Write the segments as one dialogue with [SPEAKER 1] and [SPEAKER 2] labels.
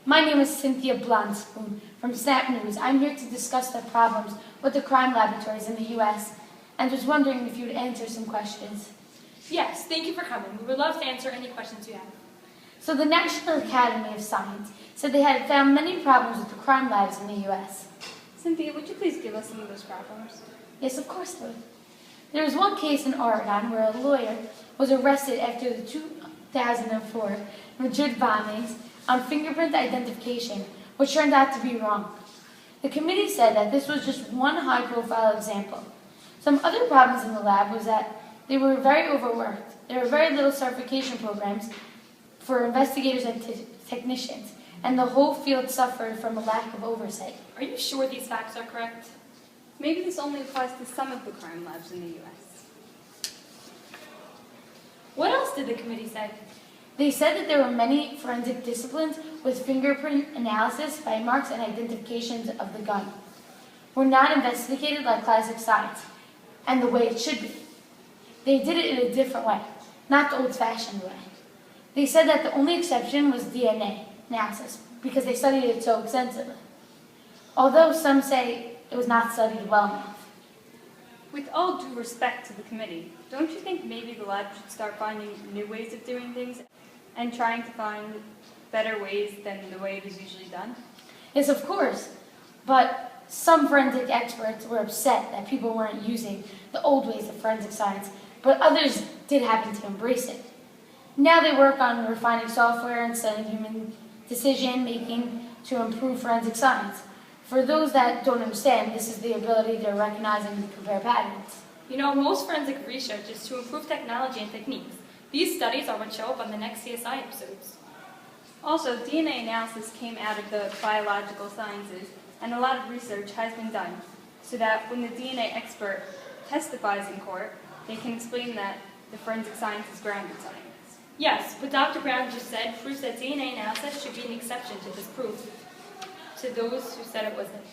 [SPEAKER 1] My name is Cynthia Blonspoon from Snap News. I'm here to discuss the problems with the crime laboratories in the U.S. and was wondering if you would answer some questions.
[SPEAKER 2] Yes, thank you for coming. We would love to answer any questions you have.
[SPEAKER 1] So the National Academy of Science said they had found many problems with the crime labs in the U.S.
[SPEAKER 3] Cynthia, would you please give us some of those problems?
[SPEAKER 1] Yes, of course I would. There was one case in Oregon where a lawyer was arrested after the 2004 Madrid bombings on fingerprint identification, which turned out to be wrong. The committee said that this was just one high-profile example. Some other problems in the lab was that they were very overworked. There were very little certification programs for investigators and technicians, and the whole field suffered from a lack of oversight.
[SPEAKER 2] Are you sure these facts are correct?
[SPEAKER 3] Maybe this only applies to some of the crime labs in the U.S.
[SPEAKER 2] What else did the committee say?
[SPEAKER 1] They said that there were many forensic disciplines with fingerprint analysis, bite marks, and identifications of the gun were not investigated like classic science, and the way it should be. They did it in a different way, not the old-fashioned way. They said that the only exception was DNA analysis, because they studied it so extensively. Although some say it was not studied well enough.
[SPEAKER 3] With all due respect to the committee, don't you think maybe the lab should start finding new ways of doing things and trying to find better ways than the way it is usually done?
[SPEAKER 1] Yes, of course, but some forensic experts were upset that people weren't using the old ways of forensic science, but others did happen to embrace it. Now they work on refining software and studying human decision-making to improve forensic science. For those that don't understand, this is the ability to recognize and compare patterns.
[SPEAKER 2] You know, most forensic research is to improve technology and techniques. These studies are what show up on the next CSI episodes.
[SPEAKER 3] Also, DNA analysis came out of the biological sciences, and a lot of research has been done so that when the DNA expert testifies in court, they can explain that the forensic science is grounded science.
[SPEAKER 2] Yes, what Dr. Brown just said proves that DNA analysis should be an exception to this proof, to those who said it wasn't.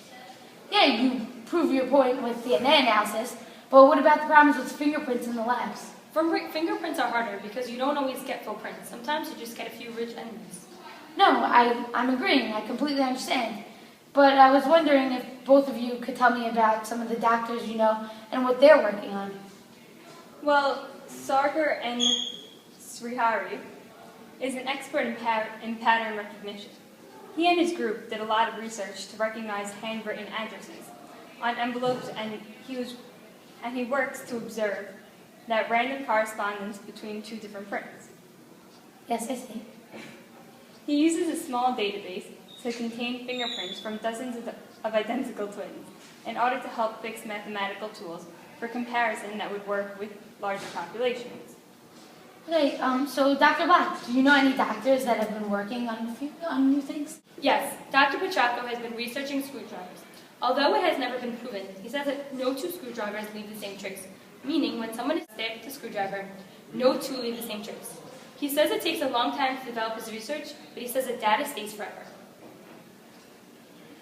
[SPEAKER 1] Yeah, you prove your point with DNA analysis, but what about the problems with fingerprints in the labs?
[SPEAKER 2] Fingerprints are harder because you don't always get full prints. Sometimes you just get a few ridge ends.
[SPEAKER 1] No, I'm agreeing. I completely understand. But I was wondering if both of you could tell me about some of the doctors you know and what they're working on.
[SPEAKER 3] Well, Sarkar and Srihari is an expert in pattern recognition. He and his group did a lot of research to recognize handwritten addresses on envelopes, and he works to observe that random correspondence between two different prints.
[SPEAKER 1] Yes, I see.
[SPEAKER 3] He uses a small database to contain fingerprints from dozens of identical twins in order to help fix mathematical tools for comparison that would work with larger populations.
[SPEAKER 1] Okay, so Dr. Black, do you know any doctors that have been working on new things?
[SPEAKER 2] Yes, Dr. Pachaco has been researching screwdrivers. Although it has never been proven, he says that no two screwdrivers leave the same trace, meaning when someone is stabbed with a screwdriver, no two leave the same trace. He says it takes a long time to develop his research, but he says the data stays forever.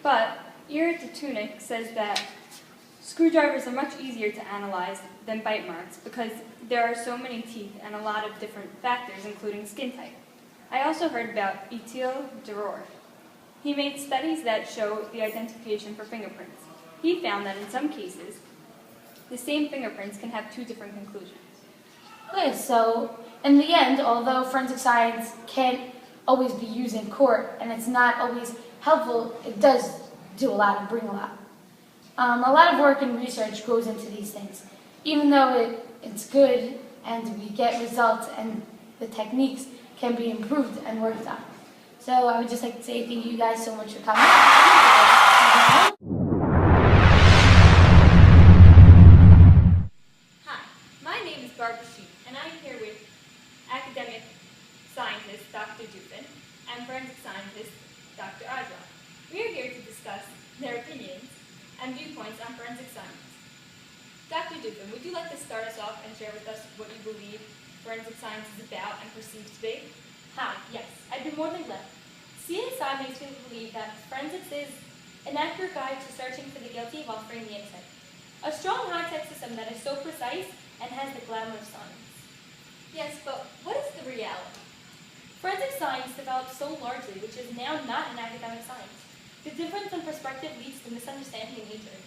[SPEAKER 3] But Rita says that screwdrivers are much easier to analyze than bite marks because there are so many teeth and a lot of different factors, including skin type. I also heard about Etil Deror. He made studies that show the identification for fingerprints. He found that in some cases, the same fingerprints can have two different conclusions.
[SPEAKER 1] Okay, so in the end, although forensic science can't always be used in court and it's not always helpful, it does do a lot and bring a lot. A lot of work and research goes into these things. Even though it's good and we get results and the techniques can be improved and worked on. So I would just like to say thank you guys so much for coming.
[SPEAKER 4] Hi, my name is Barbara Sheep, and I'm here with academic scientist Dr. Dupin and forensic scientist Dr. Ajwa. We are here to discuss their opinions and viewpoints on forensic science. Dr. Dupin, would you like to start us off and share with us what you believe forensic science is about and perceived to be?
[SPEAKER 5] Hi, yes, I'd be more than glad. CSI makes me believe that forensics is an accurate guide to searching for the guilty while freeing the innocent. A strong high-tech system that is so precise and has the glamour of science.
[SPEAKER 4] Yes, but what is the reality?
[SPEAKER 5] Forensic science developed so largely, which is now not an academic science. The difference in perspective leads to misunderstanding and hatred.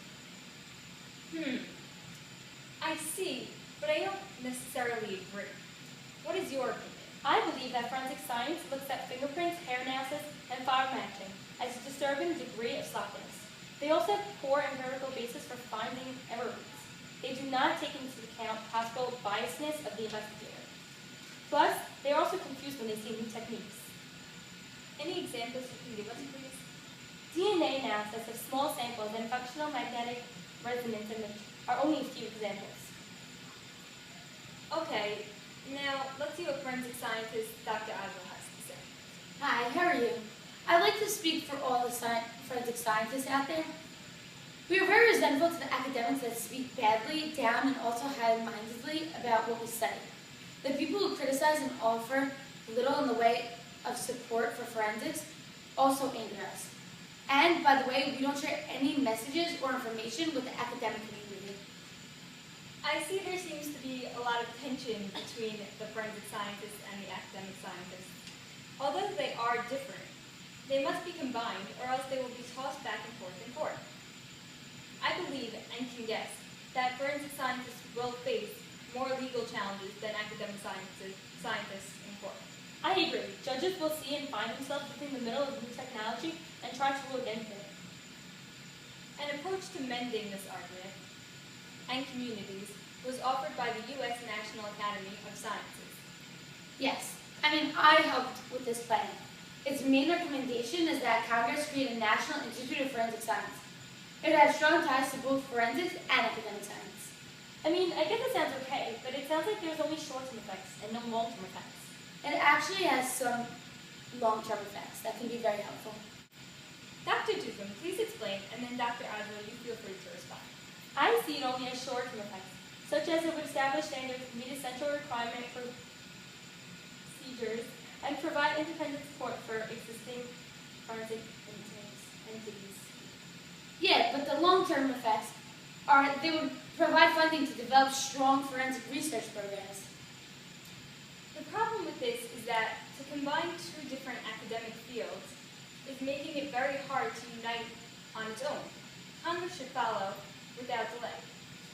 [SPEAKER 4] I see, but I don't necessarily agree. What is your opinion?
[SPEAKER 5] I believe that forensic science looks at fingerprints, hair analysis, and file matching as a disturbing degree of sloppiness. They also have poor empirical basis for finding error rates. They do not take into account possible biasness of the investigator. Plus, they are also confused when they see new techniques.
[SPEAKER 4] Any examples you can give us, please?
[SPEAKER 5] DNA analysis of small samples and functional magnetic resonance image are only a few examples.
[SPEAKER 4] Okay, now let's see what forensic scientist Dr. Adler has to say.
[SPEAKER 1] Hi, how are you? I'd like to speak for all the forensic scientists out there. We are very resentful to the academics that speak badly, down, and also high-mindedly about what we study. The people who criticize and offer little in the way of support for forensics also anger us. And, by the way, we don't share any messages or information with the academic community.
[SPEAKER 4] I see there seems to be a lot of tension between the forensic scientists and the academic scientists. Although they are different, they must be combined or else they will be tossed back and forth in court. I believe and can guess that forensic scientists will face more legal challenges than academic scientists in court.
[SPEAKER 5] I agree. Judges will see and find themselves within the middle of new technology and try to rule against it.
[SPEAKER 4] An approach to mending this argument and communities was offered by the U.S. National Academy of Sciences.
[SPEAKER 1] Yes, I helped with this plan. Its main recommendation is that Congress create a National Institute of Forensic Science. It has strong ties to both forensics and academic science.
[SPEAKER 5] I guess it sounds okay, but it sounds like there's only short-term effects and no long-term effects.
[SPEAKER 1] It actually has some long-term effects that can be very helpful.
[SPEAKER 4] Dr. Dufin, please explain, and then Dr. Adler, you feel free to respond.
[SPEAKER 5] I see it only as short-term effects, such as it would establish standards, meet essential requirement for procedures, and provide independent support for existing forensic entities.
[SPEAKER 1] Yeah, but the long-term effects are they would provide funding to develop strong forensic research programs.
[SPEAKER 4] The problem with this is that to combine two different academic fields is making it very hard to unite on its own. Congress should follow without delay.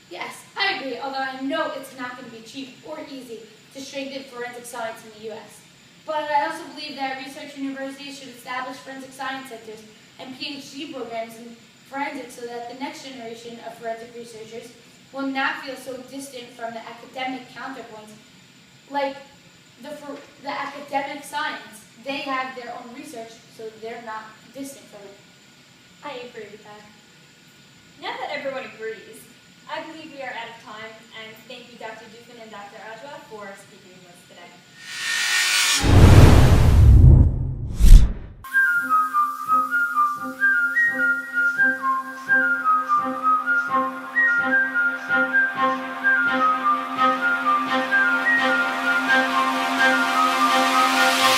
[SPEAKER 1] Yes, I agree, although I know it's not going to be cheap or easy to strengthen forensic science in the U.S. But I also believe that research universities should establish forensic science centers and PhD programs in forensics so that the next generation of forensic researchers will not feel so distant from the academic counterpoints. Like the academic science, they have their own research, so they're not distant from it.
[SPEAKER 5] I agree with that.
[SPEAKER 4] Now that everyone agrees, I believe we are out of time, and thank you Dr. Dufin and Dr. Ajwa for speaking with us today.